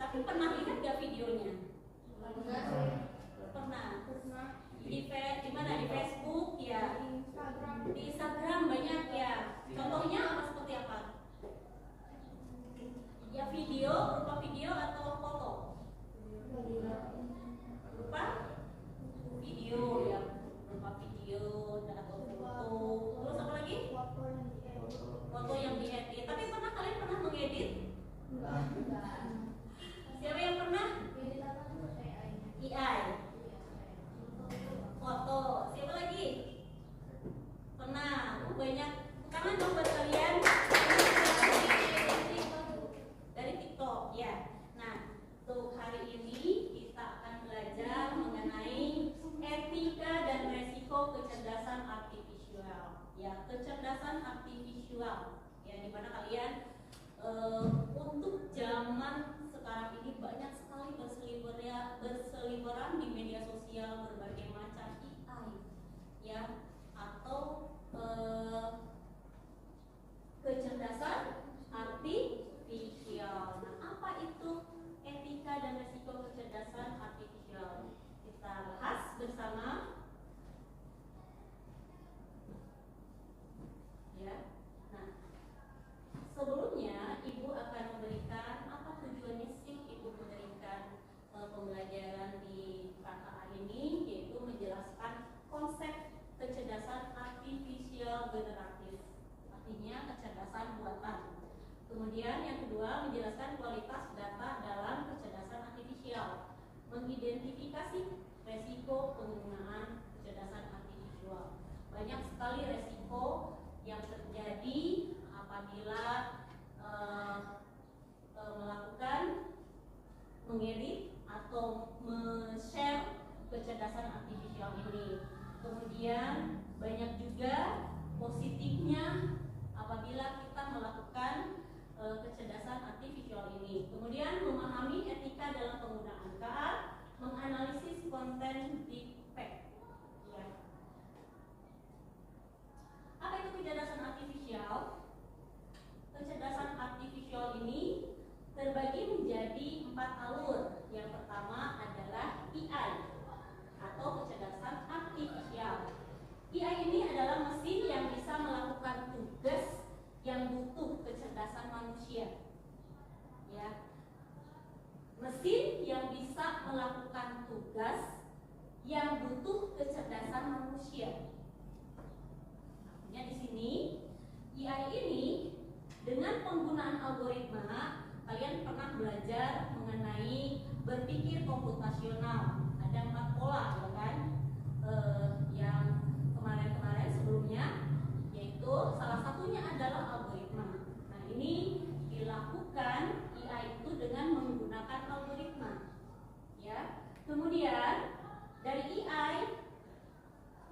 Tapi pernah lihat gak videonya? Enggak sih. Pernah. Pernah. Di mana? Di Facebook ya. Instagram. Di Instagram banyak ya. Contohnya apa, seperti apa? Ya video, berupa video atau foto? Berupa video ya, berupa video atau foto. Terus apa lagi? Foto yang diedit. Tapi kalian pernah mengedit? Enggak. Siapa yang pernah? AI. Foto. Siapa lagi? Pernah. Banyak. Karena dong buat kalian dari TikTok ya. Nah, untuk hari ini kita akan belajar mengenai etika dan resiko kecerdasan artifisial. Ya, kecerdasan artifisial. Ya, di mana kalian untuk zaman sekarang ini banyak sekali berseliweran di media sosial berbagai macam AI ya, atau kecerdasan artifisial. Nah, apa itu etika dan resiko kecerdasan artifisial? Kita bahas bersama ya. Nah, sebelumnya Ibu akan memberikan apa tujuannya sih Ibu memberikan pembelajaran di KKA ini, yaitu menjelaskan konsep kecerdasan artifisial generatif, artinya kecerdasan buatan. Kemudian yang kedua, menjelaskan kualitas data dalam kecerdasan artifisial, mengidentifikasi resiko penggunaan kecerdasan artifisial. Banyak sekali resiko yang terjadi apabila melakukan mengedit atau share kecerdasan artifisial ini. Kemudian banyak juga positifnya apabila kita melakukan kecerdasan artifisial ini. Kemudian memahami etika dalam penggunaan KA, menganalisis konten deepfake. Ya. Apa itu kecerdasan artifisial? Kecerdasan artifisial ini terbagi menjadi 4 alur. Yang pertama adalah AI atau kecerdasan artifisial. AI ini adalah mesin yang bisa melakukan tugas yang butuh kecerdasan manusia. Ya. Mesin yang bisa melakukan tugas yang butuh kecerdasan manusia. Artinya di sini AI ini dengan penggunaan algoritma, kalian pernah belajar mengenai berpikir komputasional. Ada 4 pola, ya kan? Yang kemarin-kemarin sebelumnya, yaitu salah satunya adalah algoritma. Nah, ini dilakukan AI itu dengan menggunakan algoritma. Ya. Kemudian dari AI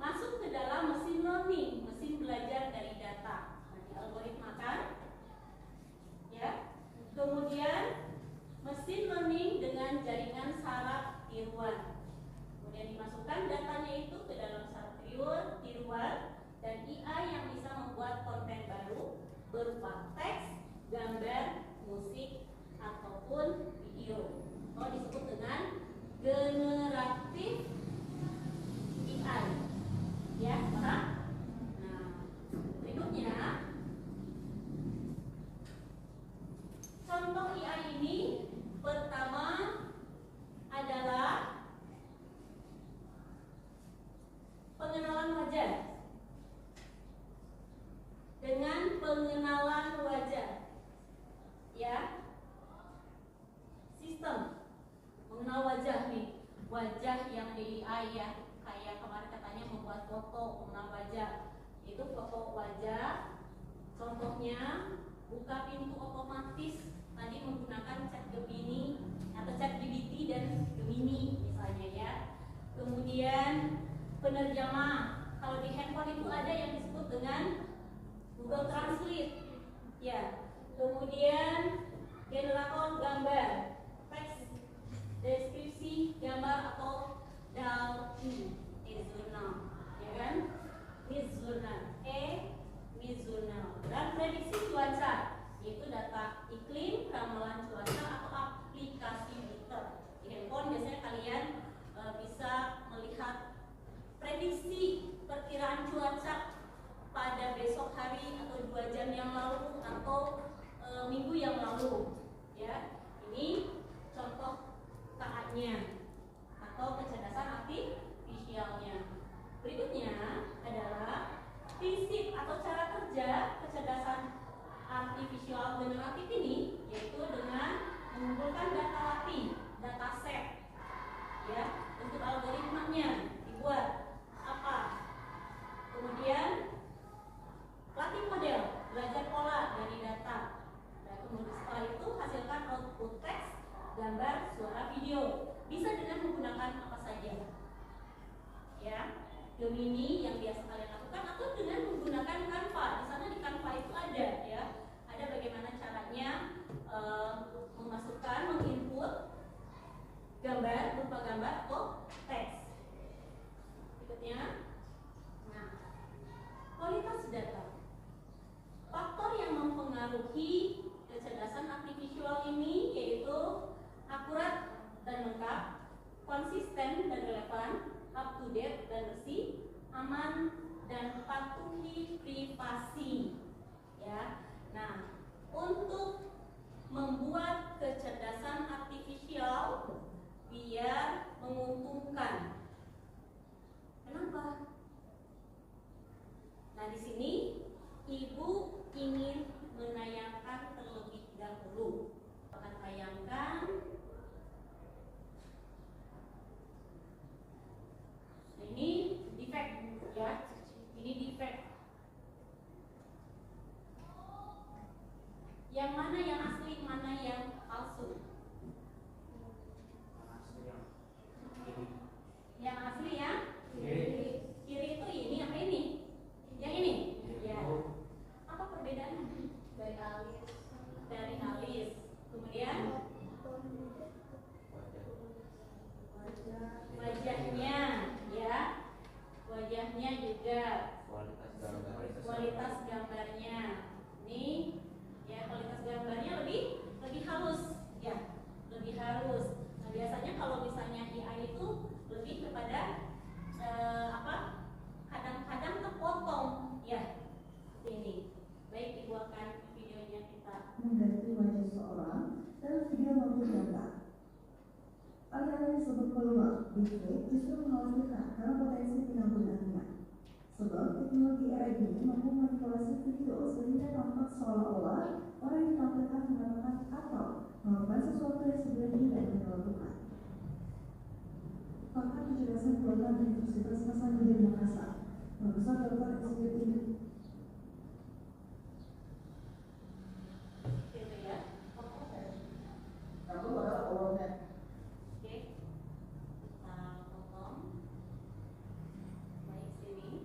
masuk ke dalam mesin learning, mesin belajar dari data. Nah, algoritma kan? Ya. Kemudian mesin learning dengan jaringan saraf tiruan. Kemudian dimasukkan datanya itu ke dalam saraf tiruan, dan AI yang bisa membuat konten baru berupa teks, gambar, musik ataupun video. Atau disebut dengan generatif AI. Ya, paham? Nah, berikutnya contoh AI ini pertama adalah pengenalan wajah. Dengan pengenalan wajah, ya, sistem mengenal wajah nih, wajah yang di AI ya, kayak kemarin katanya membuat foto mengenal wajah. Itu foto wajah. Contohnya buka pintu otomatis, tadi menggunakan chat Gemini atau chat GPT dan Gemini misalnya ya. Kemudian penerjemah, kalau di handphone itu ada yang disebut dengan Google Translate ya. Kemudian generator gambar, teks, deskripsi gambar atau DALL-E, Mizuna, ya kan? Mizuna, dan prediksi cuaca, yaitu data iklim, ramalan cuaca atau aplikasi prinsip atau cara kerja kecerdasan artificial generatif ini yaitu dengan mengumpulkan data latih, data set, ya, untuk algoritmanya dibuat apa? Kemudian latih model, belajar pola dari data. Dan kemudian setelah itu hasilkan output teks, gambar, suara, video. Bisa dengan menggunakan apa saja, ya. Gemini yang biasa kalian lakukan atau dengan menggunakan Canva. Di sana di Canva itu ada, ya, ada bagaimana caranya memasukkan, menginput gambar berupa gambar atau teks. Berikutnya, nah, kualitas data. Faktor yang mempengaruhi kecerdasan artificial ini yaitu akurat dan lengkap, konsisten dan relevan, up to date dan bersih, aman dan patuhi privasi. Ya. Nah, untuk membuat kecerdasan artificial biar menguntungkan. Kenapa? Nah, di sini Ibu ingin menayangkan terlebih dahulu. Akan tayangkan. Ini defect, ya. Ini defect. Yang mana yang asli, mana yang palsu? Yang asli ya? Kiri itu ini apa ini? Yang ini? Ya. Apa perbedaannya? Dari alis. Dari alis. Kemudian wajahnya, ya. Wajahnya juga. Kualitas gambarnya. Ini ya, kualitas gambarnya lebih halus, ya. Lebih halus. Nah, biasanya kalau misalnya AI itu lebih kepada kadang-kadang terpotong, ya. Ini. Baik, Ibu akan videonya kita mengganti wajah seseorang dalam video maupun gambar. Alih-alih disebut peluang, deepfake justru mengkhawatirkan karena potensi penyalahgunaannya. Sebab teknologi era ini mampu memanipulasi video sehingga tampak seolah-olah orang yang ditampilkan mengatakan atau melakukan sesuatu yang sebenarnya tidak mereka lakukan. Pakar kecerdasan buatan Universitas Hasanuddin Makassar, Profesor Dr. S.P. gitu ya. Kamu adalah awalnya. Oke. Kita potong. Baik, sini.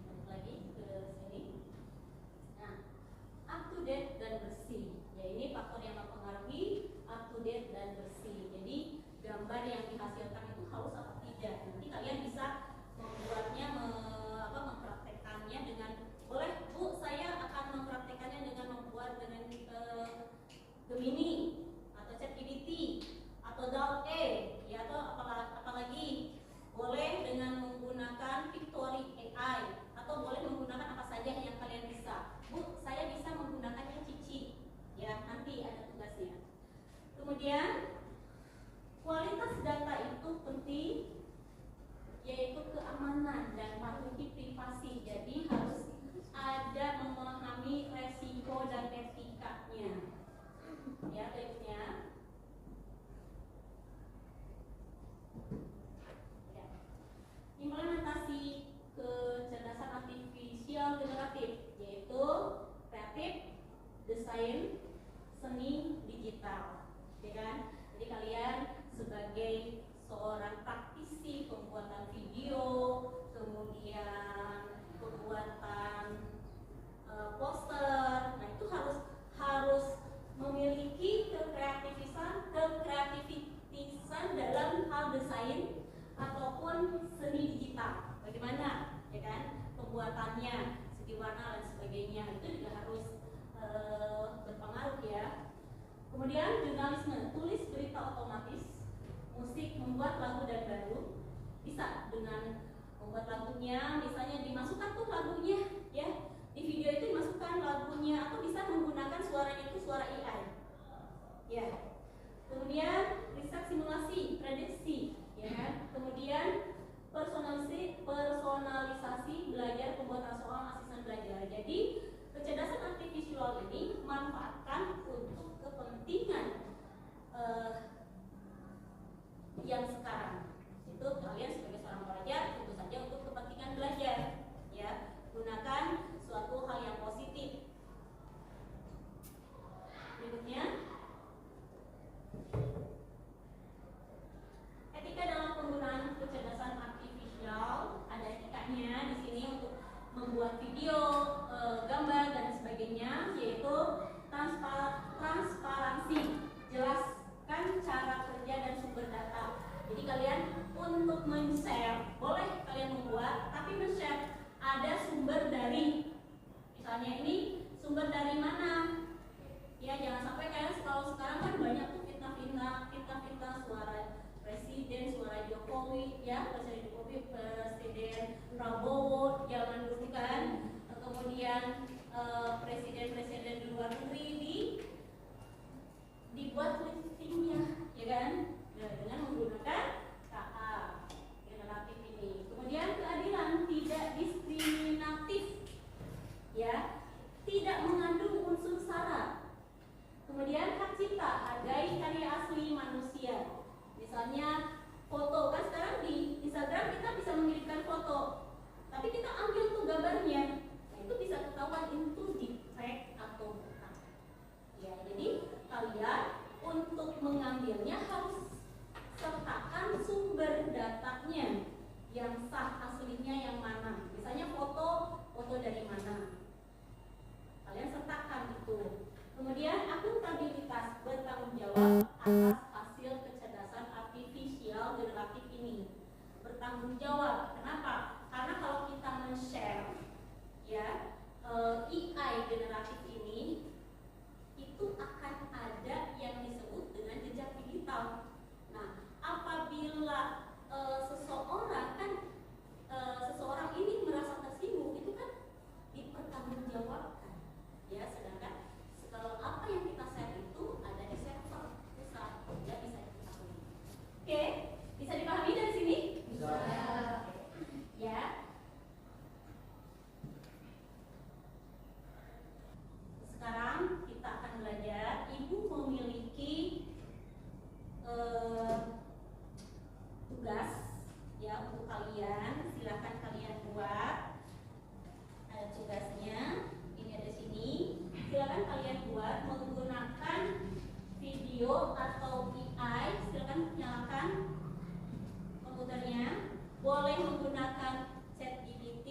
Balik lagi ke sini. Nah, up to date dan bersih. Ya, ini faktor yang mempengaruhi up to date dan bersih. Jadi gambar yang dihasilkan itu halus atau tidak. Nanti kalian bisa membuatnya, mempraktekannya dengan, boleh Bu, saya akan mempraktekannya dengan membuat dengan Gemini atau ChatGPT atau DALL-E, ya, atau apalagi boleh dengan menggunakan Victory AI atau boleh menggunakan apa saja yang kalian bisa. Bu, saya bisa menggunakannya Cici, ya, nanti ada tugasnya. Kemudian kualitas data itu penting, yaitu keamanan dan patuhi privasi. Jadi harus ada memahami resiko dan etikanya. Ya, berikutnya. Ya. Implementasi kecerdasan artificial generatif yaitu kreatif, desain, seni, digital. Ya kan? Jadi kalian sebagai seorang praktisi pembuatan video, kemudian pembuatan poster, nah itu harus memiliki kekreatifan dalam hal desain ataupun seni digital. Bagaimana, ya kan, pembuatannya, segi warna dan sebagainya, itu juga harus berpengaruh, ya. Kemudian jurnalisme, tulis berita otomatis, musik, membuat lagu dan baru, bisa dengan membuat lagunya, misalnya dimasukkan tuh lagunya, ya, di video itu dimasukkan lagunya, atau bisa menggunakan suaranya itu suara AI, ya. Kemudian riset simulasi, prediksi, ya kan. Kemudian personalisasi belajar visual ini manfaatkan untuk kepentingan yang sekarang. Itu kalian sebagai seorang pelajar tentu saja untuk kepentingan belajar, ya. Gunakan suatu hal yang positif. Berikutnya, etika dalam penggunaan kecerdasan artifisial. Ada etikanya di sini untuk membuat video, gambar dan sebagainya, yaitu transparansi. Jelaskan cara kerja dan sumber data. Jadi kalian untuk men-share, boleh kalian membuat, tapi men-share ada sumber dari, misalnya ini sumber dari mana? Ya, jangan sampai kalian kalau sekarang kan banyak tuh fitnah suara presiden, suara Jokowi, ya, presiden Jokowi, presiden Prabowo, zaman dulu kan, kemudian presiden-presiden di luar negeri dibuat listingnya, ya kan, dengan menggunakan KA generatif ini. Kemudian keadilan, tidak diskriminatif, ya, tidak mengandung unsur sara. Kemudian hak cipta, hargai karya asli manusia. Misalnya foto, kan sekarang di Instagram kita bisa mengirimkan foto, tapi kita ambil tuh gambarnya, nah, itu bisa ketahuan itu di fake atau bukan. Ya, jadi kalian untuk mengambilnya harus sertakan sumber datanya yang sah, aslinya yang mana. Misalnya foto dari mana, kalian sertakan itu. Kemudian akuntabilitas, bertanggung jawab atas hasil kecerdasan artifisial generatif ini. Bertanggung jawab. Kenapa? Karena kalau kita men-share, ya, AI generatif ini, itu akan ada yang disebut dengan jejak digital. Nah, apabila seseorang ini merasa tersinggung, itu kan dipertanggungjawabkan, ya. Sedangkan kalau apa yang kita share itu ada di server pusat, tidak bisa diketahui. Oke, bisa dipahami dari sini? Bisa. Ya. Sekarang kita akan belajar. Ibu memiliki tugas, ya, untuk kalian. Silakan kalian buat. Ada tugasnya. Ini ada sini. Silakan kalian buat menggunakan video atau AI. Silakan nyalakan komputernya. Boleh menggunakan ChatGPT,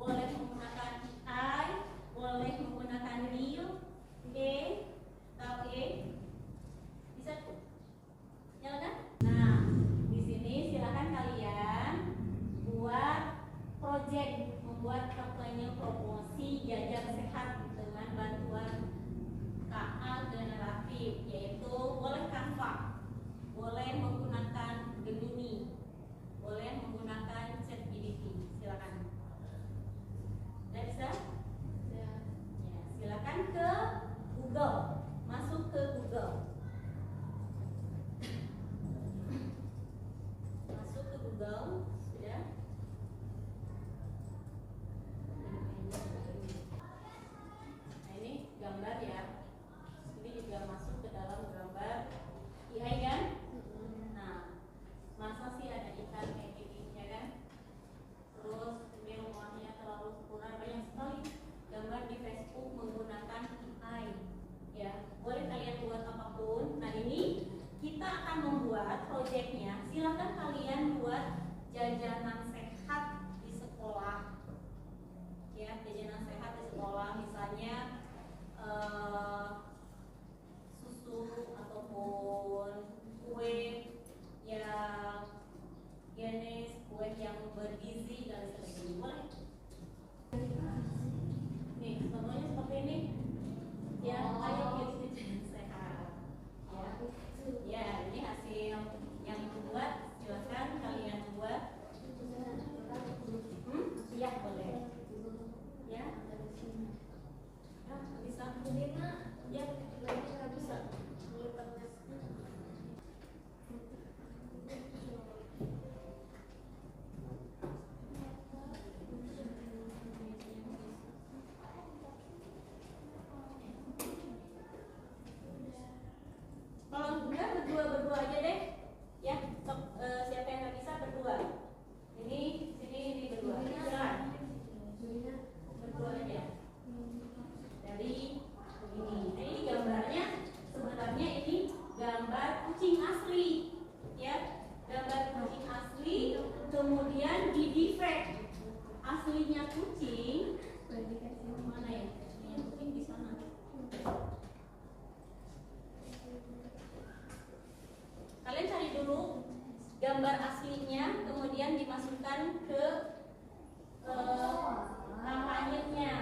boleh menggunakan AI, boleh menggunakan Real, bisa tuh. Nyalakan. Nah, di sini silakan kalian buat project, membuat kampanye promosi jajar sehat dengan bantuan KA generatif, yaitu boleh Canva, boleh menggunakan Gemini, boleh menggunakan ChatGPT. Silakan. Udah bisa? Ya, silakan ke Google, masuk ke Google. Masuk ke Google, sudah. Nah, ini gambar, ya. Ini juga masuk ke dalam gambar AI kan? Nah, masa sih ada ikan kayak gini, ya kan? Terus kemudian kucing, mana ya? Punya kucing di sana. Kalian cari dulu gambar aslinya, kemudian dimasukkan ke kampanyenya.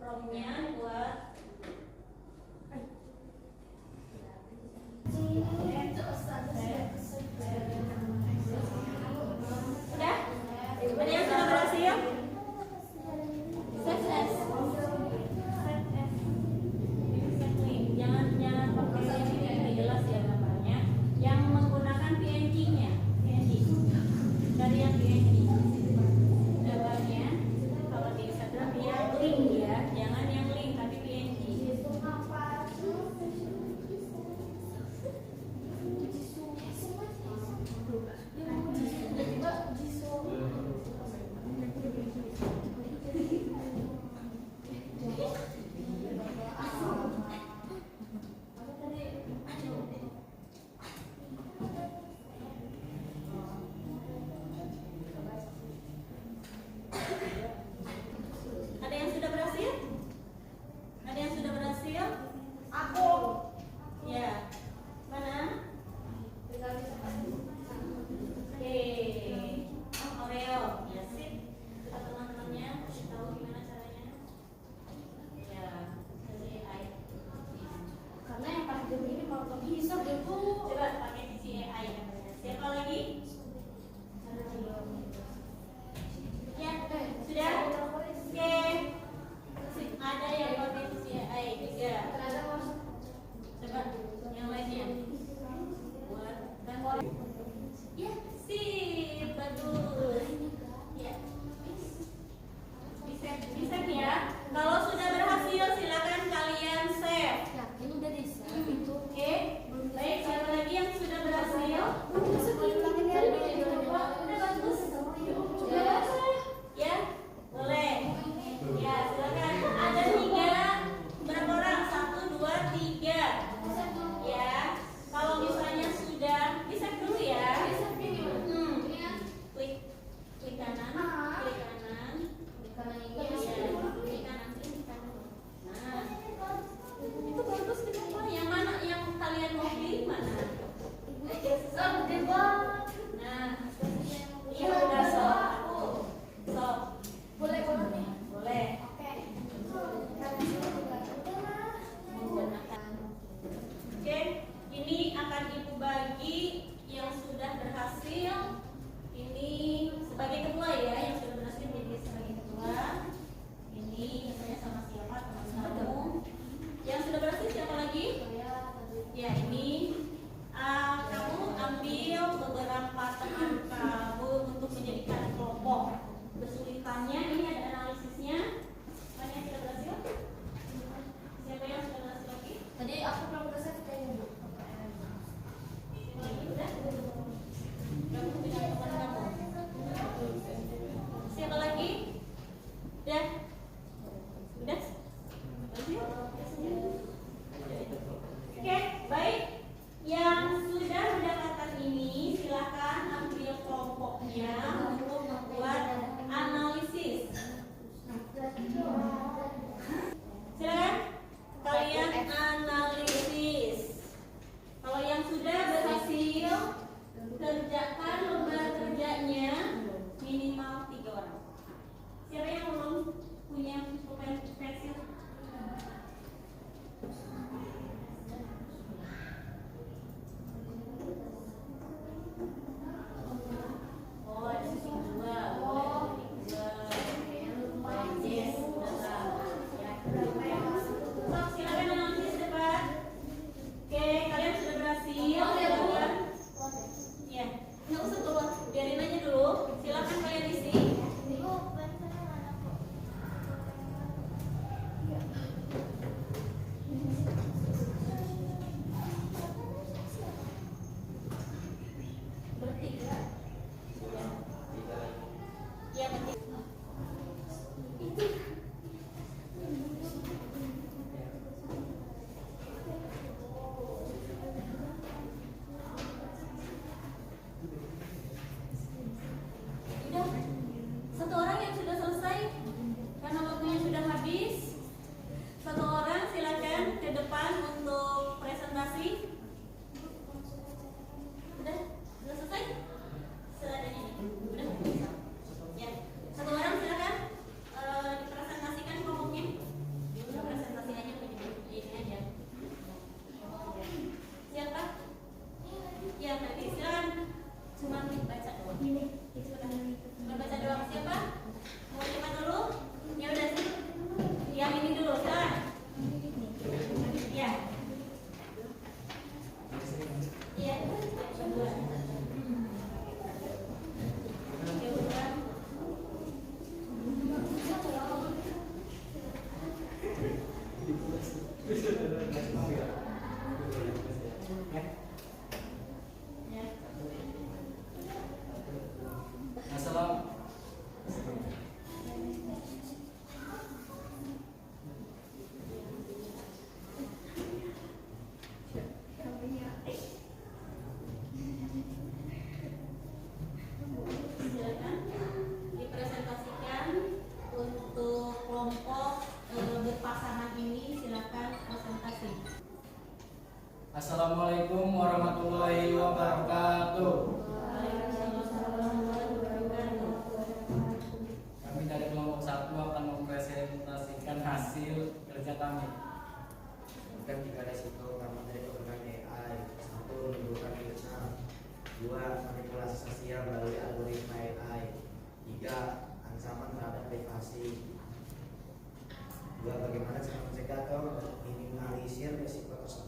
Promnya buat udah? Ada yang sudah berhasil?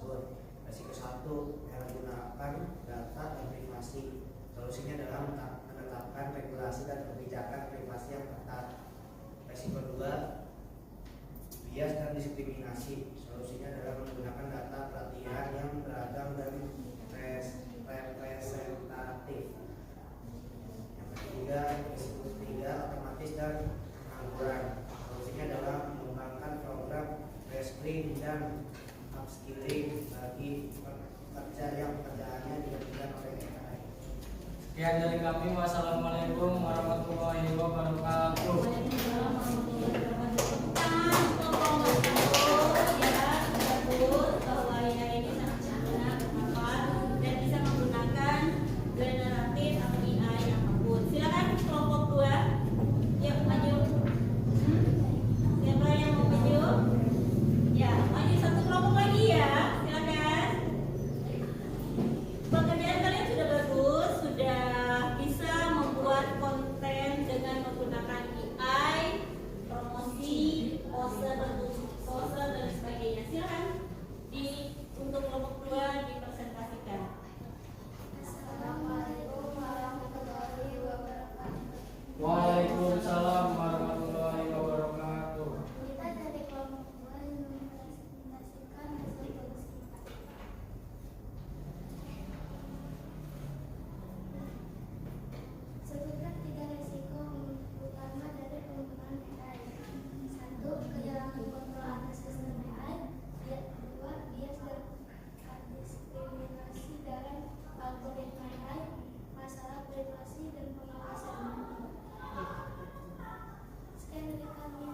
tersebut. Resiko 1, menyalahgunakan data dan privasi. Solusinya adalah menetapkan regulasi dan kebijakan privasi yang ketat. Resiko 2, bias dan diskriminasi. Solusinya adalah menggunakan data pelatihan yang beragam dan representatif. Yang ketiga, risiko 3, otomatis dan pengangguran. Solusinya adalah mengembangkan program reskilling dan upskilling bagi pekerja yang pekerjaannya digantikan oleh AI. Sekian dari kami. Wassalamualaikum warahmatullahi wabarakatuh. Waalaikumsalam warahmatullahi wabarakatuh. Tentang kelompok ya, bagus bahwa ya ini sangat berguna, bermanfaat dan bisa menggunakan generatif atau AI yang bagus. Silakan kelompok 2, yuk maju. Siapa yang mau maju? Ya, maju satu kelompok lagi ya. Silakan. Pekerjaan kalian sudah bagus, sudah bisa membuat konten dengan menggunakan AI, promosi, poster dan sebagainya. Silakan untuk kelompok 2 dipresentasikan. Assalamualaikum warahmatullahi wabarakatuh. Waalaikumsalam warahmatullahi wabarakatuh. Kita dari kelompok 2 yang mempresentasikan hasil tugas kita. Sebutkan 3 risiko utama dari penggunaan AI. 1. Kehilangan kontrol atas sistem AI. 2. Bias dan diskriminasi dalam algoritma AI. Masalah privasi dan pengawasan. Sekian dari kami.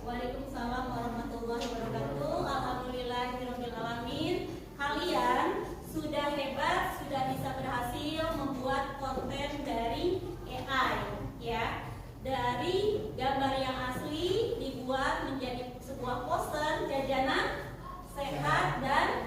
Waalaikumsalam warahmatullahi wabarakatuh. Alhamdulillahirabbil alamin. Kalian sudah hebat, sudah bisa berhasil membuat konten dari AI ya. Dari gambar yang asli dibuat menjadi sebuah poster jajanan sehat dan